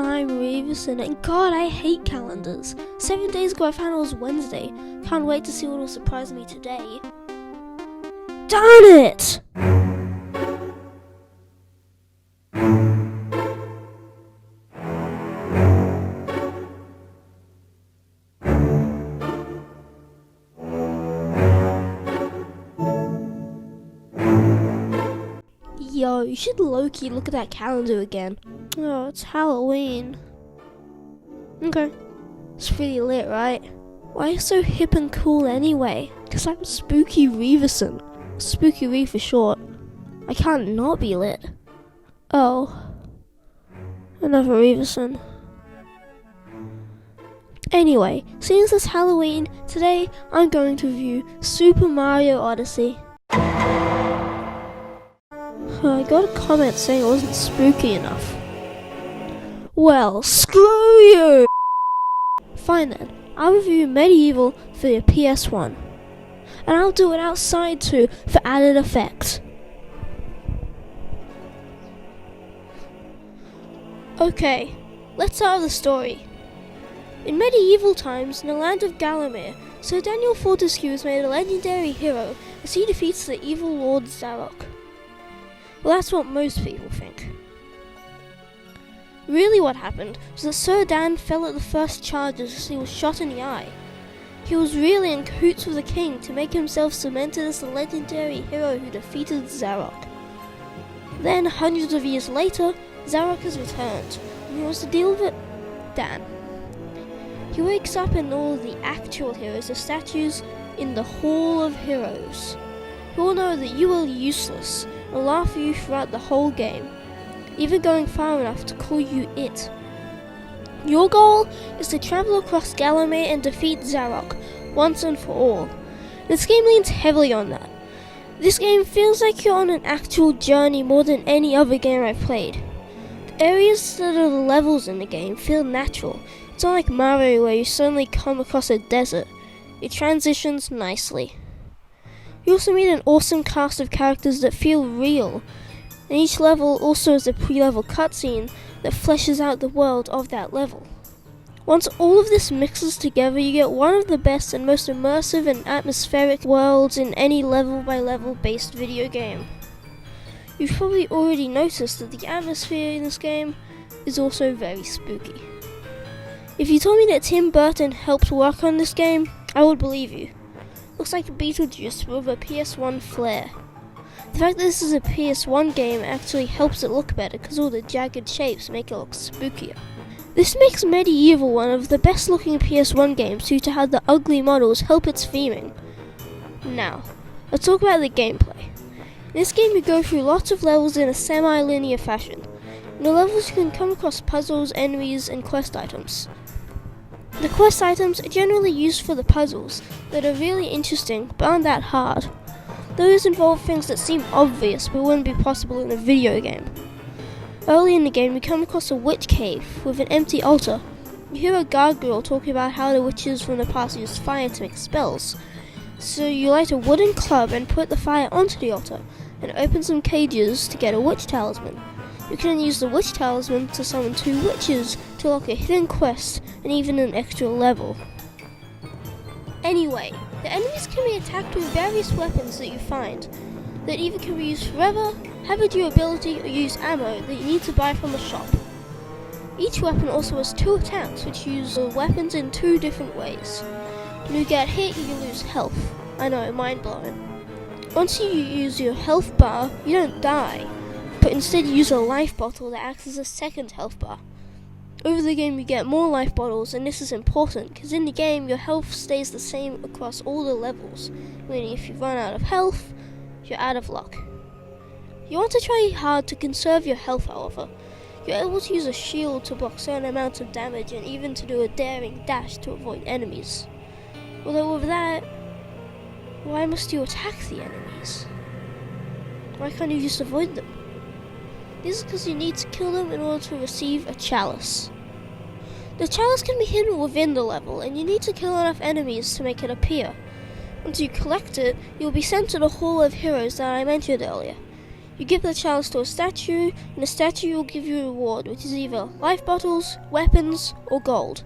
I'm Reeverson, and God, I hate calendars. 7 days ago I found it was Wednesday. Can't wait to see what will surprise me today. Darn it! Yo, you should low-key look at that calendar again. Oh, it's Halloween. Okay. It's pretty lit, right? Why are you so hip and cool anyway? Because I'm Spooky Reeverson. Spooky Ree for short. I can't not be lit. Oh. Another Reeverson. Anyway, since it's Halloween, today I'm going to review Super Mario Odyssey. I got a comment saying it wasn't spooky enough. Well, screw you! Fine then, I'll review MediEvil for your PS1. And I'll do it outside too, for added effect. Okay, let's start with the story. In medieval times, in the land of Galamir, Sir Daniel Fortescue is made a legendary hero as he defeats the evil Lord Zarok. Well, that's what most people think. Really what happened was that Sir Dan fell at the first charges as he was shot in the eye. He was really in cahoots with the king to make himself cemented as the legendary hero who defeated Zarok. Then, hundreds of years later, Zarok has returned, and who was to deal with it? Dan. He wakes up and all of the actual heroes are statues in the Hall of Heroes, who will know that you are useless and laugh at you throughout the whole game, even going far enough to call you it. Your goal is to travel across Galamir and defeat Zarok once and for all. This game leans heavily on that. This game feels like you're on an actual journey more than any other game I've played. The areas that are the levels in the game feel natural. It's not like Mario where you suddenly come across a desert. It transitions nicely. You also meet an awesome cast of characters that feel real, and each level also has a pre-level cutscene that fleshes out the world of that level. Once all of this mixes together, you get one of the best and most immersive and atmospheric worlds in any level-by-level based video game. You've probably already noticed that the atmosphere in this game is also very spooky. If you told me that Tim Burton helped work on this game, I would believe you. Looks like Beetlejuice with a PS1 flair. The fact that this is a PS1 game actually helps it look better because all the jagged shapes make it look spookier. This makes MediEvil one of the best looking PS1 games due to how the ugly models help its theming. Now, let's talk about the gameplay. In this game you go through lots of levels in a semi-linear fashion. In the levels you can come across puzzles, enemies and quest items. The quest items are generally used for the puzzles that are really interesting but aren't that hard. Those involve things that seem obvious but wouldn't be possible in a video game. Early in the game you come across a witch cave with an empty altar. You hear a gargoyle talking about how the witches from the past used fire to make spells. So you light a wooden club and put the fire onto the altar and open some cages to get a witch talisman. You can use the witch talisman to summon 2 witches to unlock a hidden quest and even an extra level. Anyway, the enemies can be attacked with various weapons that you find that either can be used forever, have a durability, or use ammo that you need to buy from a shop. Each weapon also has 2 attacks which use the weapons in 2 different ways. When you get hit you lose health. I know, mind blowing. Once you use your health bar, you don't die, but instead you use a life bottle that acts as a second health bar. Over the game you get more life bottles, and this is important because in the game your health stays the same across all the levels, meaning if you run out of health, you're out of luck. You want to try hard to conserve your health, however. You're able to use a shield to block certain amounts of damage and even to do a daring dash to avoid enemies. Although with that, why must you attack the enemies? Why can't you just avoid them? This is because you need to kill them in order to receive a chalice. The chalice can be hidden within the level, and you need to kill enough enemies to make it appear. Once you collect it, you will be sent to the Hall of Heroes that I mentioned earlier. You give the chance to a statue, and the statue will give you a reward, which is either life bottles, weapons, or gold.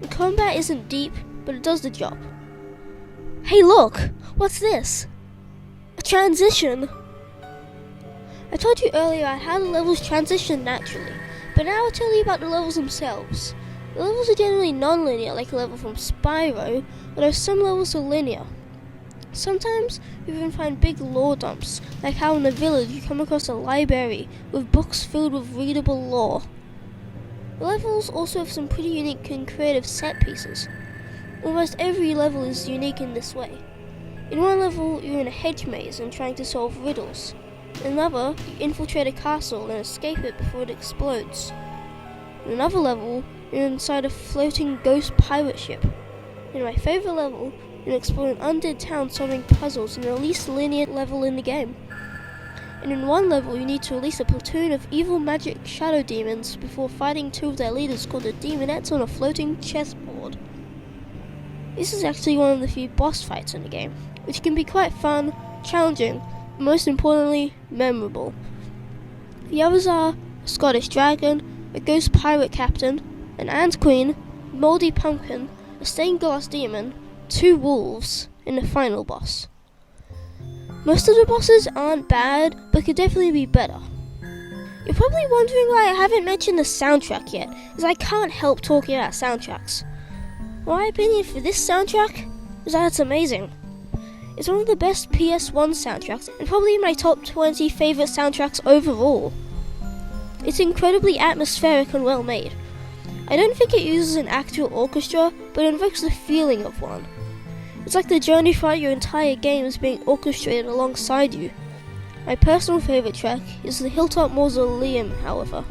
The combat isn't deep, but it does the job. Hey look! What's this? A transition! I told you earlier how the levels transition naturally, but now I'll tell you about the levels themselves. The levels are generally non-linear, like a level from Spyro, although some levels are linear. Sometimes you even find big lore dumps, like how in the village you come across a library with books filled with readable lore. The levels also have some pretty unique and creative set pieces. Almost every level is unique in this way. In one level, you're in a hedge maze and trying to solve riddles. In another, you infiltrate a castle and escape it before it explodes. In another level, you're inside a floating ghost pirate ship. In my favourite level, you explore an undead town solving puzzles in the least linear level in the game. And in one level, you need to release a platoon of evil magic shadow demons before fighting two of their leaders called the Demonettes on a floating chessboard. This is actually one of the few boss fights in the game, which can be quite fun, challenging, and most importantly, memorable. The others are a Scottish dragon, a ghost pirate captain, an ant queen, a mouldy pumpkin, a stained glass demon, 2 wolves, and the final boss. Most of the bosses aren't bad, but could definitely be better. You're probably wondering why I haven't mentioned the soundtrack yet, as I can't help talking about soundtracks. My opinion for this soundtrack is that it's amazing. It's one of the best PS1 soundtracks, and probably in my top 20 favourite soundtracks overall. It's incredibly atmospheric and well made. I don't think it uses an actual orchestra, but it invokes the feeling of one. It's like the journey throughout your entire game is being orchestrated alongside you. My personal favourite track is the Hilltop Mausoleum, however.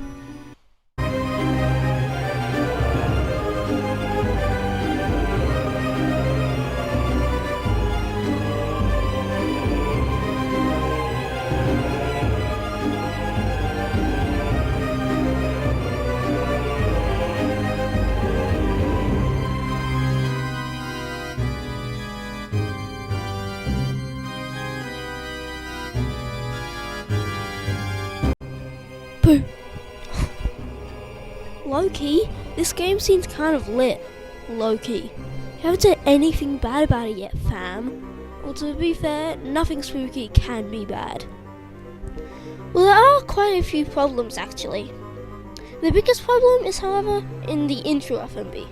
Boo! Low-key, this game seems kind of lit. Low-key. You haven't said anything bad about it yet, fam. Well, to be fair, nothing spooky can be bad. Well, there are quite a few problems, actually. The biggest problem is, however, in the intro FMB.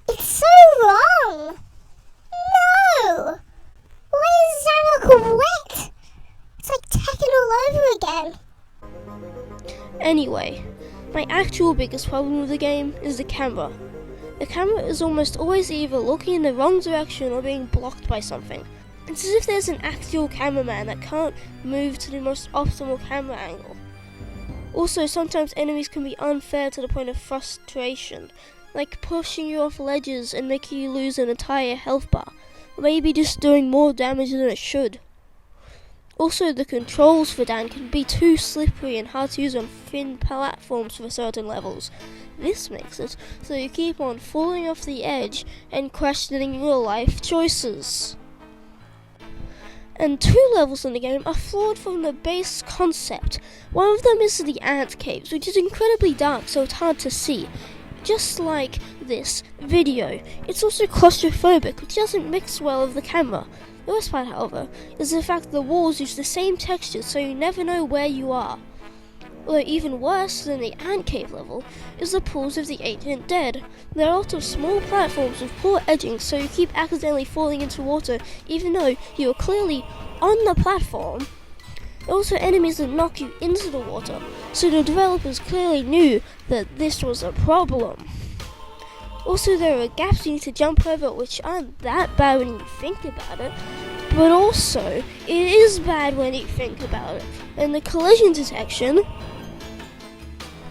It's so wrong! No! Why is Zarok wet? It's like Tekken all over again. Anyway, my actual biggest problem with the game is the camera. The camera is almost always either looking in the wrong direction or being blocked by something. It's as if there's an actual cameraman that can't move to the most optimal camera angle. Also, sometimes enemies can be unfair to the point of frustration, like pushing you off ledges and making you lose an entire health bar, or maybe just doing more damage than it should. Also, the controls for Dan can be too slippery and hard to use on thin platforms for certain levels. This makes it so you keep on falling off the edge and questioning your life choices. And 2 levels in the game are flawed from the base concept. One of them is the ant caves, which is incredibly dark, so it's hard to see. Just like this video. It's also claustrophobic, which doesn't mix well with the camera. The worst part, however, is the fact that the walls use the same textures, so you never know where you are. Although even worse than the ant cave level is the pools of the ancient dead. There are lots of small platforms with poor edging, so you keep accidentally falling into water even though you are clearly on the platform. There are also enemies that knock you into the water, so the developers clearly knew that this was a problem. Also, there are gaps you need to jump over which aren't that bad when you think about it, but also, it is bad when you think about it. And the collision detection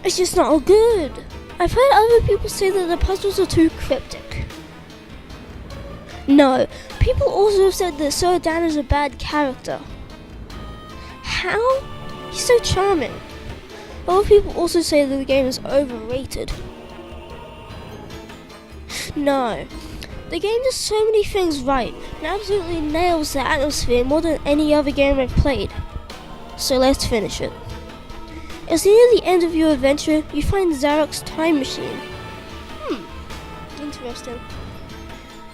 is just not good. I've heard other people say that the puzzles are too cryptic. No, people also have said that Sir Dan is a bad character. How? He's so charming. Other people also say that the game is overrated. No, the game does so many things right and absolutely nails the atmosphere more than any other game I've played. so let's finish it. As near the end of your adventure, you find Zarok's time machine. Interesting.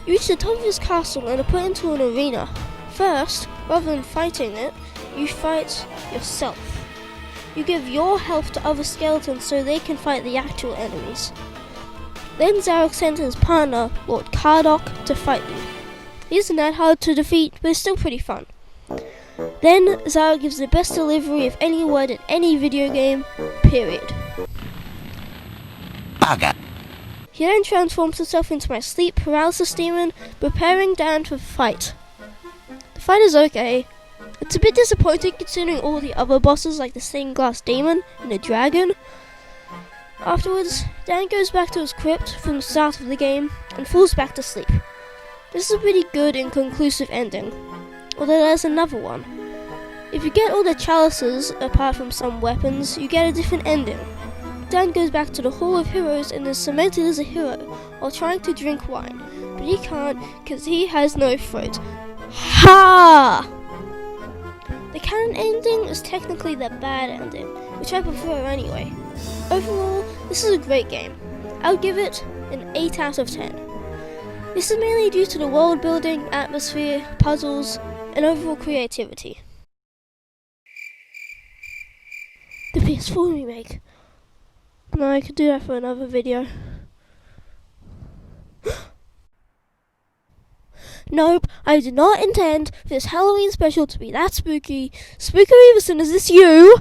You reach the top of his castle and are put into an arena. First, rather than fighting it, you fight yourself. You give your health to other skeletons so they can fight the actual enemies. Then Zarok sends his partner, Lord Kardok, to fight you. He isn't that hard to defeat, but it's still pretty fun. Then Zarok gives the best delivery of any word in any video game, period. Bugger. He then transforms himself into my sleep paralysis demon, preparing Dan for the fight. The fight is okay. It's a bit disappointing considering all the other bosses like the stained glass demon and the dragon. Afterwards, Dan goes back to his crypt from the start of the game and falls back to sleep. This is a pretty good and conclusive ending, although there's another one. If you get all the chalices, apart from some weapons, you get a different ending. Dan goes back to the Hall of Heroes and is cemented as a hero while trying to drink wine, but he can't because he has no throat. Ha! The canon ending is technically the bad ending, which I prefer anyway. Overall, this is a great game. I'll give it an 8 out of 10. This is mainly due to the world building, atmosphere, puzzles, and overall creativity. The PS4 remake. No, I could do that for another video. Nope, I did not intend for this Halloween special to be that spooky. Spooky Reeverson, is this you?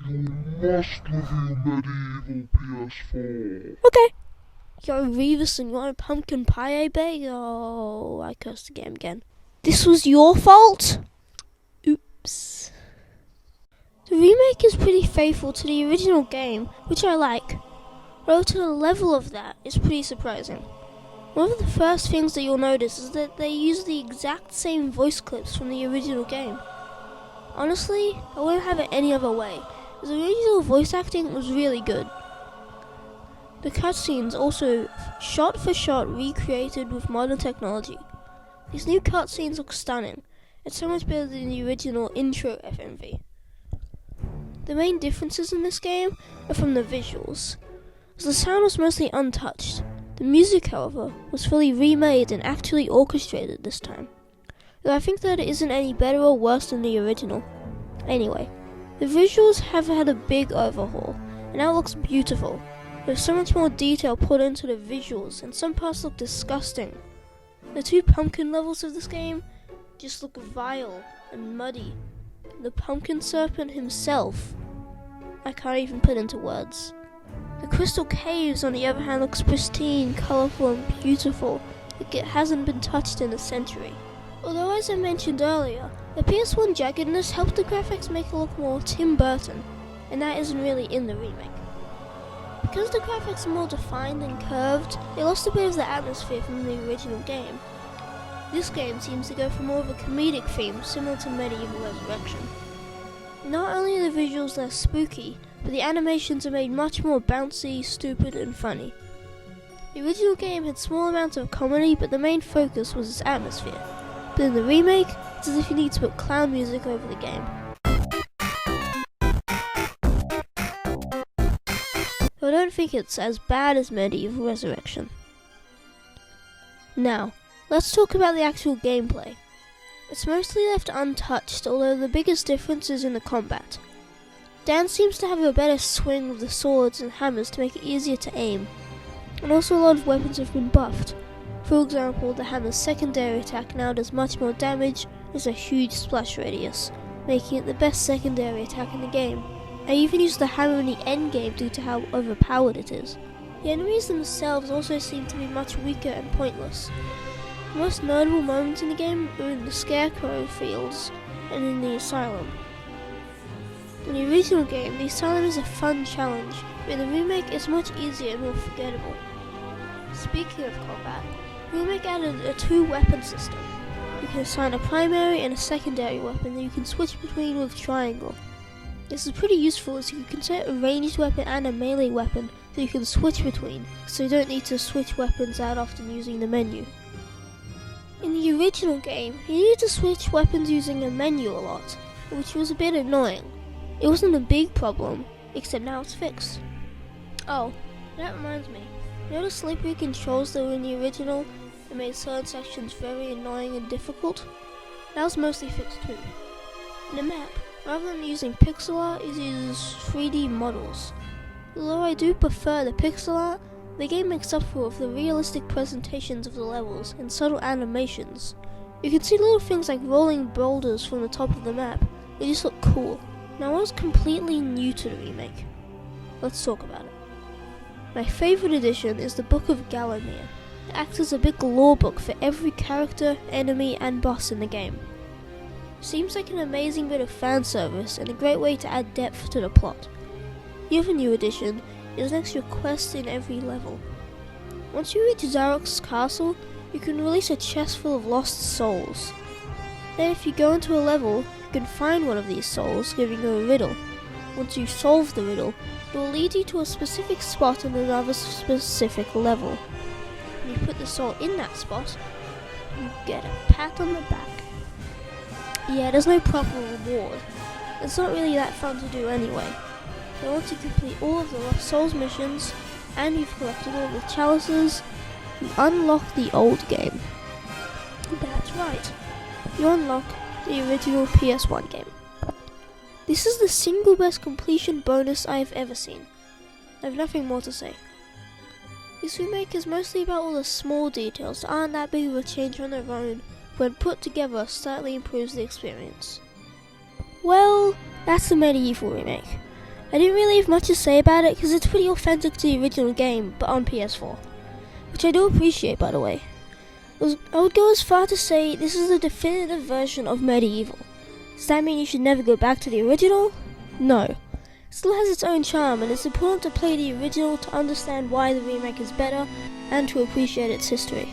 You must have your MediEvil PS4. Okay. You're Reeverson, you want a pumpkin pie, I bet? Oh, I cursed the game again. This was your fault? Oops. The remake is pretty faithful to the original game, which I like. Although to the level of that is pretty surprising. One of the first things that you'll notice is that they use the exact same voice clips from the original game. Honestly, I wouldn't have it any other way, as the original voice acting was really good. The cutscenes also shot for shot recreated with modern technology. These new cutscenes look stunning. It's so much better than the original intro FMV. The main differences in this game are from the visuals, as the sound was mostly untouched. The music, however, was fully remade and actually orchestrated this time, though I think that it isn't any better or worse than the original. Anyway, the visuals have had a big overhaul, and now it looks beautiful. There's so much more detail put into the visuals, and some parts look disgusting. The 2 pumpkin levels of this game just look vile and muddy. The pumpkin serpent himself, I can't even put into words. The crystal caves, on the other hand, looks pristine, colourful and beautiful, like it hasn't been touched in a century. Although, as I mentioned earlier, the PS1 jaggedness helped the graphics make it look more Tim Burton, and that isn't really in the remake. Because the graphics are more defined and curved, they lost a bit of the atmosphere from the original game. This game seems to go for more of a comedic theme, similar to MediEvil Resurrection. Not only are the visuals less spooky, but the animations are made much more bouncy, stupid, and funny. The original game had small amounts of comedy, but the main focus was its atmosphere. But in the remake, it's as if you need to put clown music over the game. Though I don't think it's as bad as MediEvil Resurrection. Now, let's talk about the actual gameplay. It's mostly left untouched, although the biggest difference is in the combat. Dan seems to have a better swing with the swords and hammers to make it easier to aim, and also a lot of weapons have been buffed. For example, the hammer's secondary attack now does much more damage and has a huge splash radius, making it the best secondary attack in the game. I even use the hammer in the endgame due to how overpowered it is. The enemies themselves also seem to be much weaker and pointless. The most notable moments in the game are in the Scarecrow fields and in the Asylum. In the original game, the Asylum is a fun challenge, but in the remake it's much easier and more forgettable. Speaking of combat, the remake added a 2-weapon system. You can assign a primary and a secondary weapon that you can switch between with triangle. This is pretty useful as you can set a ranged weapon and a melee weapon that you can switch between, so you don't need to switch weapons that often using the menu. In the original game, you needed to switch weapons using a menu a lot, which was a bit annoying. It wasn't a big problem, except now it's fixed. Oh, that reminds me. You know the slippery controls that were in the original that made certain sections very annoying and difficult? That was mostly fixed too. In the map, rather than using pixel art, it uses 3D models. Although I do prefer the pixel art, the game makes up for it with the realistic presentations of the levels and subtle animations. You can see little things like rolling boulders from the top of the map. They just look cool. Now what is completely new to the remake? Let's talk about it. My favourite addition is the Book of Gallowmere. It acts as a big lore book for every character, enemy and boss in the game. Seems like an amazing bit of fan service and a great way to add depth to the plot. The other new addition is an extra quest in every level. Once you reach Zarok's castle, you can release a chest full of lost souls. Then if you go into a level, you can find one of these souls, giving you a riddle. Once you solve the riddle, it will lead you to a specific spot in another specific level. When you put the soul in that spot, you get a pat on the back. Yeah, there's no proper reward. It's not really that fun to do anyway. But once you complete all of the Lost Souls missions, and you've collected all the chalices, you unlock the old game. That's right, you unlock the original PS1 game. This is the single best completion bonus I have ever seen. I have nothing more to say. This remake is mostly about all the small details that aren't that big of a change on their own, when put together slightly improves the experience. Well, that's the MediEvil remake. I didn't really have much to say about it because it's pretty authentic to the original game, but on PS4. Which I do appreciate, by the way. I would go as far to say this is a definitive version of MediEvil. Does that mean you should never go back to the original? No. It still has its own charm, and it's important to play the original to understand why the remake is better and to appreciate its history.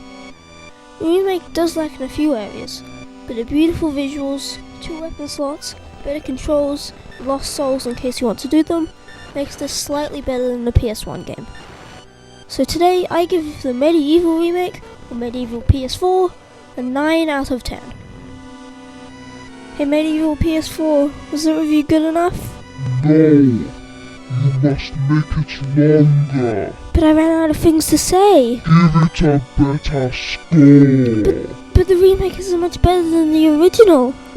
The remake does lack in a few areas, but the beautiful visuals, 2 weapon slots, better controls, lost souls in case you want to do them, makes this slightly better than the PS1 game. So today I give the MediEvil remake, or MediEvil PS4, a 9 out of 10. Hey MediEvil PS4, was the review good enough? No, you must make it longer. But I ran out of things to say. Give it a better score. But the remake isn't much better than the original. I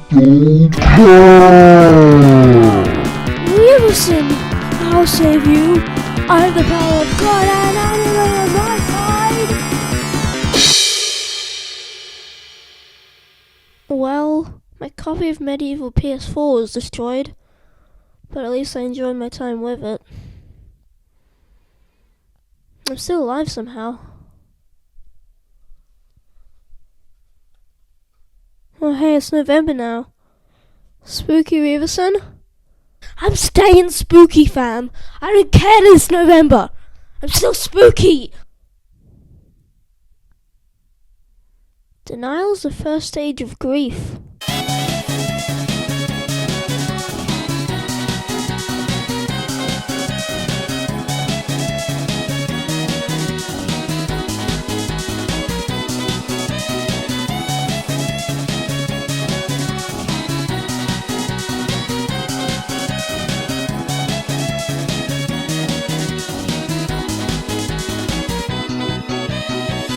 don't care. Reeverson, I'll save you. I have the power of God and anime on my side. Well, my copy of MediEvil PS4 was destroyed, but at least I enjoyed my time with it. I'm still alive somehow. Oh hey, it's November now. Spooky Reeverson? I'm staying spooky, fam. I don't care that it's November. I'm still spooky. Denial's the first stage of grief.